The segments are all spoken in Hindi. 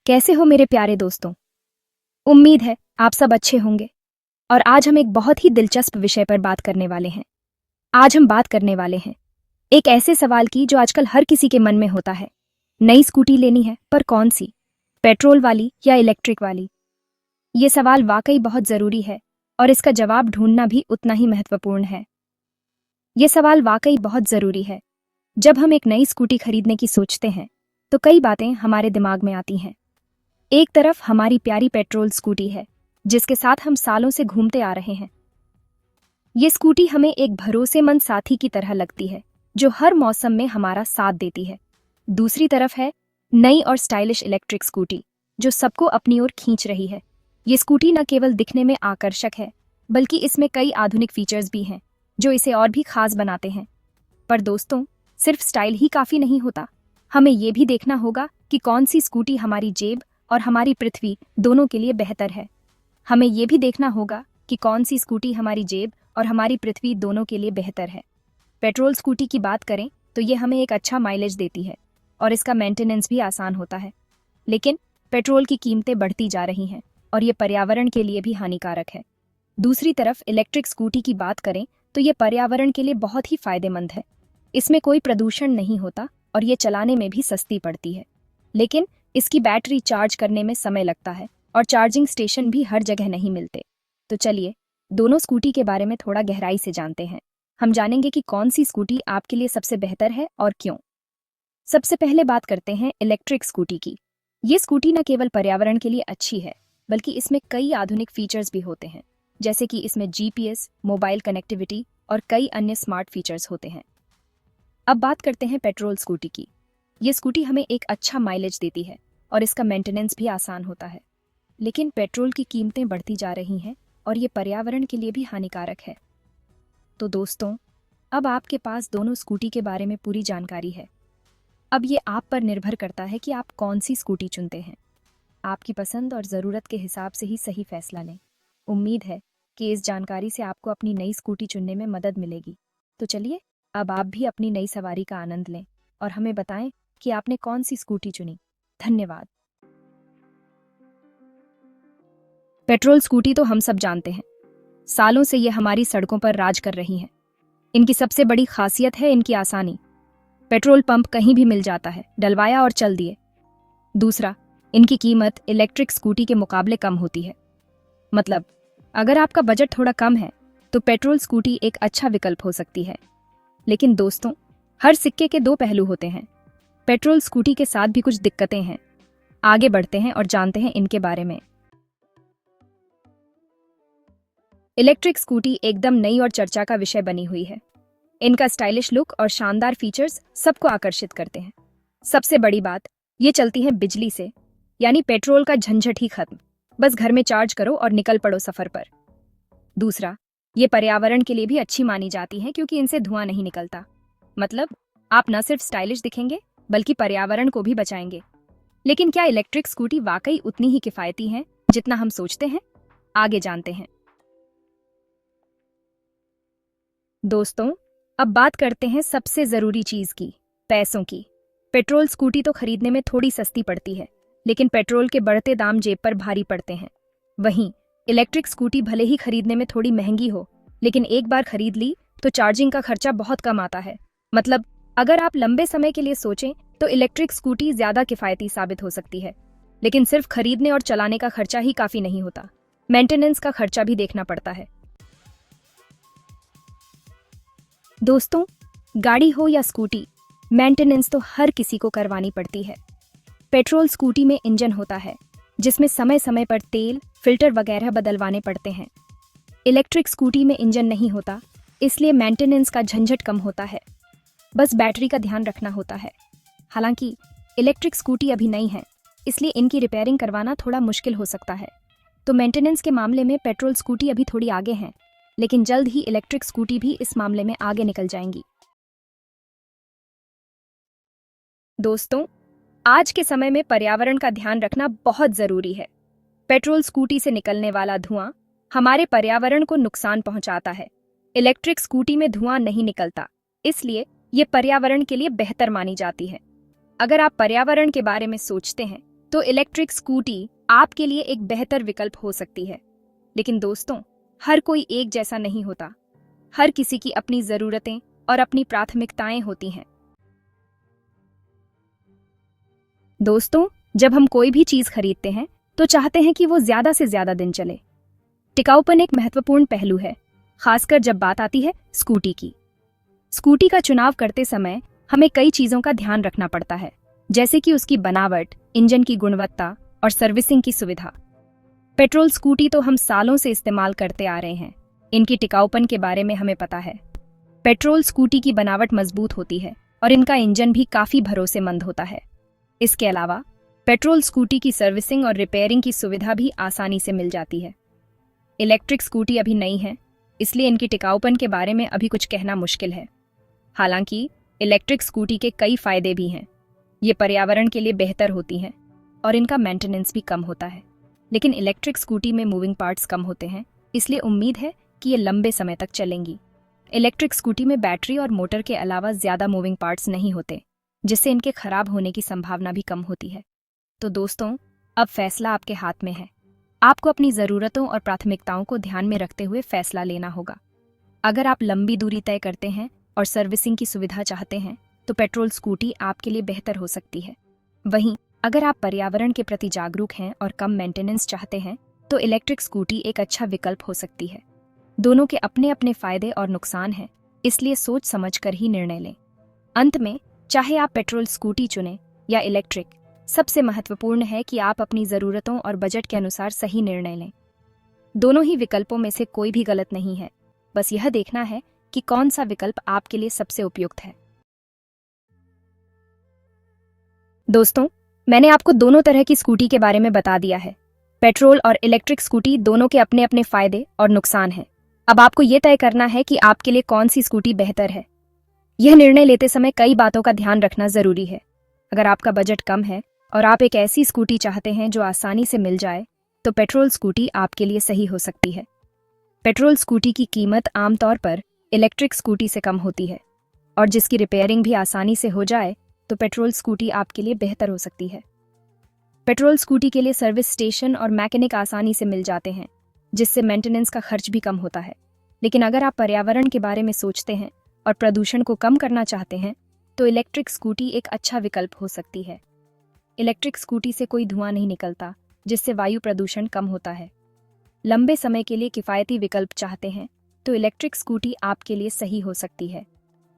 कैसे हो मेरे प्यारे दोस्तों। उम्मीद है आप सब अच्छे होंगे। और आज हम एक बहुत ही दिलचस्प विषय पर बात करने वाले हैं। आज हम बात करने वाले हैं एक ऐसे सवाल की जो आजकल हर किसी के मन में होता है। नई स्कूटी लेनी है, पर कौन सी, पेट्रोल वाली या इलेक्ट्रिक वाली? ये सवाल वाकई बहुत जरूरी है और इसका जवाब ढूंढना भी उतना ही महत्वपूर्ण है। ये सवाल वाकई बहुत जरूरी है। जब हम एक नई स्कूटी खरीदने की सोचते हैं तो कई बातें हमारे दिमाग में आती हैं। एक तरफ हमारी प्यारी पेट्रोल स्कूटी है जिसके साथ हम सालों से घूमते आ रहे हैं। ये स्कूटी हमें एक भरोसेमंद साथी की तरह लगती है जो हर मौसम में हमारा साथ देती है। दूसरी तरफ है नई और स्टाइलिश इलेक्ट्रिक स्कूटी जो सबको अपनी ओर खींच रही है। ये स्कूटी न केवल दिखने में आकर्षक है बल्कि इसमें कई आधुनिक फीचर्स भी हैं जो इसे और भी खास बनाते हैं। पर दोस्तों, सिर्फ स्टाइल ही काफी नहीं होता। हमें ये भी देखना होगा कि कौन सी स्कूटी हमारी जेब और हमारी पृथ्वी दोनों के लिए बेहतर है। हमें यह भी देखना होगा कि कौन सी स्कूटी हमारी जेब और हमारी पृथ्वी दोनों के लिए बेहतर है। पेट्रोल स्कूटी की बात करें तो ये हमें एक अच्छा माइलेज देती है और इसका मेंटेनेंस भी आसान होता है। लेकिन पेट्रोल की कीमतें बढ़ती जा रही हैं और ये पर्यावरण के लिए भी हानिकारक है। दूसरी तरफ इलेक्ट्रिक स्कूटी की बात करें तो ये पर्यावरण के लिए बहुत ही फायदेमंद है। इसमें कोई प्रदूषण नहीं होता और ये चलाने में भी सस्ती पड़ती है। लेकिन इसकी बैटरी चार्ज करने में समय लगता है और चार्जिंग स्टेशन भी हर जगह नहीं मिलते। तो चलिए दोनों स्कूटी के बारे में थोड़ा गहराई से जानते हैं। हम जानेंगे कि कौन सी स्कूटी आपके लिए सबसे बेहतर है और क्यों। सबसे पहले बात करते हैं इलेक्ट्रिक स्कूटी की। ये स्कूटी न केवल पर्यावरण के लिए अच्छी है बल्कि इसमें कई आधुनिक फीचर्स भी होते हैं, जैसे कि इसमें जीपीएस, मोबाइल कनेक्टिविटी और कई अन्य स्मार्ट फीचर्स होते हैं। अब बात करते हैं पेट्रोल स्कूटी की। ये स्कूटी हमें एक अच्छा माइलेज देती है और इसका मेंटेनेंस भी आसान होता है। लेकिन पेट्रोल की कीमतें बढ़ती जा रही हैं और ये पर्यावरण के लिए भी हानिकारक है। तो दोस्तों, अब आपके पास दोनों स्कूटी के बारे में पूरी जानकारी है। अब ये आप पर निर्भर करता है कि आप कौन सी स्कूटी चुनते हैं। आपकी पसंद और ज़रूरत के हिसाब से ही सही फैसला लें। उम्मीद है कि इस जानकारी से आपको अपनी नई स्कूटी चुनने में मदद मिलेगी। तो चलिए अब आप भी अपनी नई सवारी का आनंद लें और हमें बताएं कि आपने कौन सी स्कूटी चुनी। धन्यवाद। पेट्रोल स्कूटी तो हम सब जानते हैं। सालों से ये हमारी सड़कों पर राज कर रही हैं। इनकी सबसे बड़ी खासियत है इनकी आसानी। पेट्रोल पंप कहीं भी मिल जाता है, डलवाया और चल दिए। दूसरा, इनकी कीमत इलेक्ट्रिक स्कूटी के मुकाबले कम होती है। मतलब अगर आपका बजट थोड़ा कम है तो पेट्रोल स्कूटी एक अच्छा विकल्प हो सकती है। लेकिन दोस्तों, हर सिक्के के दो पहलू होते हैं। पेट्रोल स्कूटी के साथ भी कुछ दिक्कतें हैं। आगे बढ़ते हैं और जानते हैं इनके बारे में। इलेक्ट्रिक स्कूटी एकदम नई और चर्चा का विषय बनी हुई है। इनका स्टाइलिश लुक और शानदार फीचर्स सबको आकर्षित करते हैं। सबसे बड़ी बात, ये चलती हैं बिजली से, यानी पेट्रोल का झंझट ही खत्म। बस घर में चार्ज करो और निकल पड़ो सफर पर। दूसरा, ये पर्यावरण के लिए भी अच्छी मानी जाती हैं क्योंकि इनसे धुआं नहीं निकलता। मतलब आप न सिर्फ स्टाइलिश दिखेंगे बल्कि पर्यावरण को भी बचाएंगे। लेकिन क्या इलेक्ट्रिक स्कूटी वाकई उतनी ही किफायती हैं जितना हम सोचते हैं? आगे जानते हैं। दोस्तों, अब बात करते हैं सबसे जरूरी चीज की, पैसों की। पेट्रोल स्कूटी तो खरीदने में थोड़ी सस्ती पड़ती है, लेकिन पेट्रोल के बढ़ते दाम जेब पर भारी पड़ते हैं। वहीं इलेक्ट्रिक स्कूटी भले ही खरीदने में थोड़ी महंगी हो, लेकिन एक बार खरीद ली तो चार्जिंग का खर्चा बहुत कम आता है। मतलब अगर आप लंबे समय के लिए सोचें तो इलेक्ट्रिक स्कूटी ज्यादा किफायती साबित हो सकती है। लेकिन सिर्फ खरीदने और चलाने का खर्चा ही काफी नहीं होता, मेंटेनेंस का खर्चा भी देखना पड़ता है। दोस्तों, गाड़ी हो या स्कूटी, मेंटेनेंस तो हर किसी को करवानी पड़ती है। पेट्रोल स्कूटी में इंजन होता है जिसमें समय समय पर तेल, फिल्टर वगैरह बदलवाने पड़ते हैं। इलेक्ट्रिक स्कूटी में इंजन नहीं होता, इसलिए मेंटेनेंस का झंझट कम होता है। बस बैटरी का ध्यान रखना होता है। हालांकि इलेक्ट्रिक स्कूटी अभी नई है, इसलिए इनकी रिपेयरिंग करवाना थोड़ा मुश्किल हो सकता है। तो मेंटेनेंस के मामले में पेट्रोल स्कूटी अभी थोड़ी आगे हैं, लेकिन जल्द ही इलेक्ट्रिक स्कूटी भी इस मामले में आगे निकल जाएंगी। दोस्तों, आज के समय में पर्यावरण का ध्यान रखना बहुत जरूरी है। पेट्रोल स्कूटी से निकलने वाला धुआं हमारे पर्यावरण को नुकसान पहुंचाता है। इलेक्ट्रिक स्कूटी में धुआं नहीं निकलता, इसलिए ये पर्यावरण के लिए बेहतर मानी जाती है। अगर आप पर्यावरण के बारे में सोचते हैं तो इलेक्ट्रिक स्कूटी आपके लिए एक बेहतर विकल्प हो सकती है। लेकिन दोस्तों, हर कोई एक जैसा नहीं होता। हर किसी की अपनी जरूरतें और अपनी प्राथमिकताएं होती हैं। दोस्तों, जब हम कोई भी चीज खरीदते हैं तो चाहते हैं कि वो ज्यादा से ज्यादा दिन चले। टिकाऊपन एक महत्वपूर्ण पहलू है, खासकर जब बात आती है स्कूटी की। स्कूटी का चुनाव करते समय हमें कई चीजों का ध्यान रखना पड़ता है, जैसे कि उसकी बनावट, इंजन की गुणवत्ता और सर्विसिंग की सुविधा। पेट्रोल स्कूटी तो हम सालों से इस्तेमाल करते आ रहे हैं, इनकी टिकाऊपन के बारे में हमें पता है। पेट्रोल स्कूटी की बनावट मजबूत होती है और इनका इंजन भी काफी भरोसेमंद होता है। इसके अलावा पेट्रोल स्कूटी की सर्विसिंग और रिपेयरिंग की सुविधा भी आसानी से मिल जाती है। इलेक्ट्रिक स्कूटी अभी नई है, इसलिए इनकी टिकाऊपन के बारे में अभी कुछ कहना मुश्किल है। हालांकि इलेक्ट्रिक स्कूटी के कई फायदे भी हैं। ये पर्यावरण के लिए बेहतर होती हैं और इनका मेंटेनेंस भी कम होता है। लेकिन इलेक्ट्रिक स्कूटी में मूविंग पार्ट्स कम होते हैं, इसलिए उम्मीद है कि ये लंबे समय तक चलेंगी। इलेक्ट्रिक स्कूटी में बैटरी और मोटर के अलावा ज्यादा मूविंग पार्ट्स नहीं होते, जिससे इनके खराब होने की संभावना भी कम होती है। तो दोस्तों, अब फैसला आपके हाथ में है। आपको अपनी ज़रूरतों और प्राथमिकताओं को ध्यान में रखते हुए फैसला लेना होगा। अगर आप लंबी दूरी तय करते हैं और सर्विसिंग की सुविधा चाहते हैं, तो पेट्रोल स्कूटी आपके लिए बेहतर हो सकती है। वहीं अगर आप पर्यावरण के प्रति जागरूक हैं और कम मेंटेनेंस चाहते हैं, तो इलेक्ट्रिक स्कूटी एक अच्छा विकल्प हो सकती है। दोनों के अपने अपने फायदे और नुकसान हैं, इसलिए सोच समझकर ही निर्णय लें। अंत में, चाहे आप पेट्रोल स्कूटी चुनें या इलेक्ट्रिक, सबसे महत्वपूर्ण है कि आप अपनी ज़रूरतों और बजट के अनुसार सही निर्णय लें। दोनों ही विकल्पों में से कोई भी गलत नहीं है, बस यह देखना है कि कौन सा विकल्प आपके लिए सबसे उपयुक्त है। दोस्तों, मैंने आपको दोनों तरह की स्कूटी के बारे में बता दिया है। पेट्रोल और इलेक्ट्रिक स्कूटी दोनों के अपने अपने फायदे और नुकसान हैं। अब आपको ये तय करना है कि आपके लिए कौन सी स्कूटी बेहतर है। यह निर्णय लेते समय कई बातों का ध्यान रखना जरूरी है। अगर आपका बजट कम है और आप एक ऐसी स्कूटी चाहते हैं जो आसानी से मिल जाए, तो पेट्रोल स्कूटी आपके लिए सही हो सकती है। पेट्रोल स्कूटी की कीमत आमतौर पर इलेक्ट्रिक स्कूटी से कम होती है, और जिसकी रिपेयरिंग भी आसानी से हो जाए, तो पेट्रोल स्कूटी आपके लिए बेहतर हो सकती है। पेट्रोल स्कूटी के लिए सर्विस स्टेशन और मैकेनिक आसानी से मिल जाते हैं, जिससे मेंटेनेंस का खर्च भी कम होता है। लेकिन अगर आप पर्यावरण के बारे में सोचते हैं और प्रदूषण को कम करना चाहते हैं, तो इलेक्ट्रिक स्कूटी एक अच्छा विकल्प हो सकती है। इलेक्ट्रिक स्कूटी से कोई धुआं नहीं निकलता, जिससे वायु प्रदूषण कम होता है। लंबे समय के लिए किफ़ायती विकल्प चाहते हैं, तो इलेक्ट्रिक स्कूटी आपके लिए सही हो सकती है।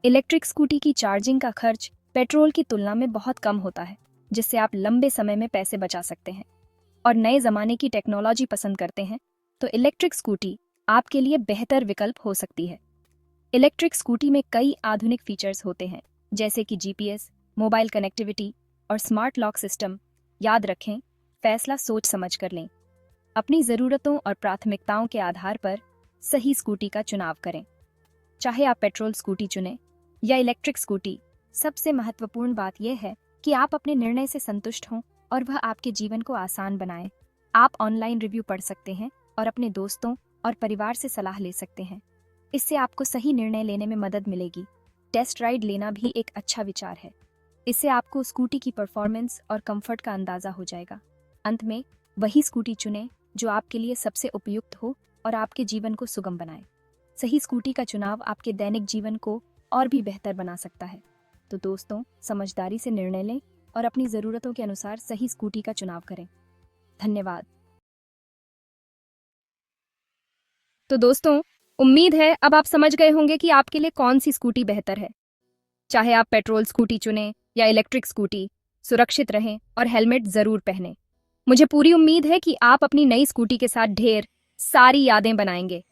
इलेक्ट्रिक स्कूटी की चार्जिंग का खर्च पेट्रोल की तुलना में बहुत कम होता है, जिससे आप लंबे समय में पैसे बचा सकते हैं। और नए ज़माने की टेक्नोलॉजी पसंद करते हैं, तो इलेक्ट्रिक स्कूटी आपके लिए बेहतर विकल्प हो सकती है। इलेक्ट्रिक स्कूटी में कई आधुनिक फीचर्स होते हैं, जैसे कि जीपीएस, मोबाइल कनेक्टिविटी और स्मार्ट लॉक सिस्टम। याद रखें, फैसला सोच समझ कर लें। अपनी ज़रूरतों और प्राथमिकताओं के आधार पर सही स्कूटी का चुनाव करें। चाहे आप पेट्रोल स्कूटी चुनें या इलेक्ट्रिक स्कूटी, सबसे महत्वपूर्ण बात यह है कि आप अपने निर्णय से संतुष्ट हों और वह आपके जीवन को आसान बनाए। आप ऑनलाइन रिव्यू पढ़ सकते हैं और अपने दोस्तों और परिवार से सलाह ले सकते हैं। इससे आपको सही निर्णय लेने में मदद मिलेगी। टेस्ट राइड लेना भी एक अच्छा विचार है। इससे आपको स्कूटी की परफॉर्मेंस और कंफर्ट का अंदाज़ा हो जाएगा। अंत में, वही स्कूटी चुनें जो आपके लिए सबसे उपयुक्त हो और आपके जीवन को सुगम बनाए। सही स्कूटी का चुनाव आपके दैनिक जीवन को और भी बेहतर बना सकता है। तो दोस्तों, समझदारी से निर्णय लें और अपनी ज़रूरतों के अनुसार सही स्कूटी का चुनाव करें। धन्यवाद। तो दोस्तों, उम्मीद है अब आप समझ गए होंगे कि आपके लिए कौन सी स्कूटी बेहतर है। चाहे आप पेट्रोल स्कूटी चुनें या इलेक्ट्रिक स्कूटी, सुरक्षित रहें और हेलमेट ज़रूर पहनें। मुझे पूरी उम्मीद है कि आप अपनी नई स्कूटी के साथ ढेर सारी यादें बनाएंगे।